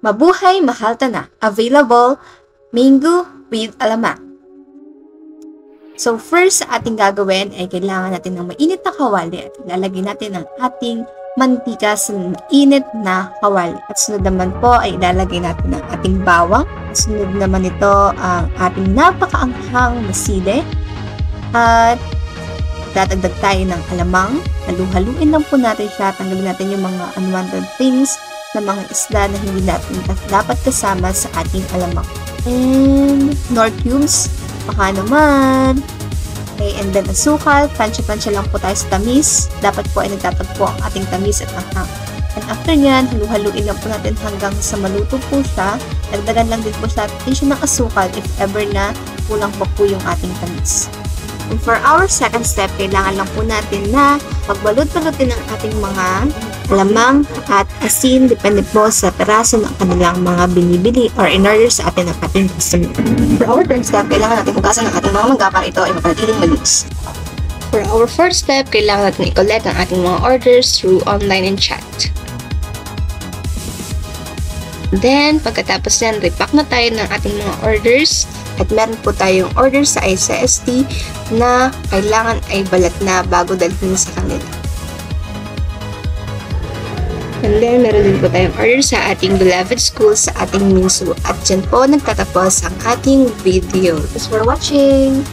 Mabuhay mahal na. Available mango with alamang. So first sa ating gagawin ay kailangan natin ng mainit na kawali at ilalagay natin ang ating mantika sa mainit na kawali. At sunod naman po ay ilalagay natin ang ating bawang. At sunod naman ito ang ating napakaanghang na sili. At dadagdag tayo ng alamang. Halu-haluin lang po natin siya. Tanggalin natin yung mga unwanted things na mga isda na hindi natin dapat kasama sa ating alamang. And nor cubes, baka naman. Okay, and then asukal, tansya-tansya lang po tayo sa tamis. Dapat po ay nagtatagpo ang ating tamis at anghang. And after nyan, halu-haluin lang po natin hanggang sa maluto po siya. Dagdagan lang din po siya ng asukal if ever na kulang pa po yung ating tamis. And for our second step, kailangan lang po natin na pagbalot-balutin ang ating mga alamang at asin, depende po sa peraso ng kanilang mga binibili or in order sa atin ng ating customer. For our third step, kailangan natin hugasan ang ating mga mangga para ito ay mapanatiling malinis. For our fourth step, kailangan natin i-collect ang ating mga orders through online and chat. Then, pagkatapos yan, repack na tayo ng ating mga orders. At meron po tayong order sa ICST na kailangan ay balat na bago dalhin sa kanila. And then, meron din po tayong order sa ating beloved school sa ating Minsu. At dyan po nagtatapos ang ating video. Thanks for watching!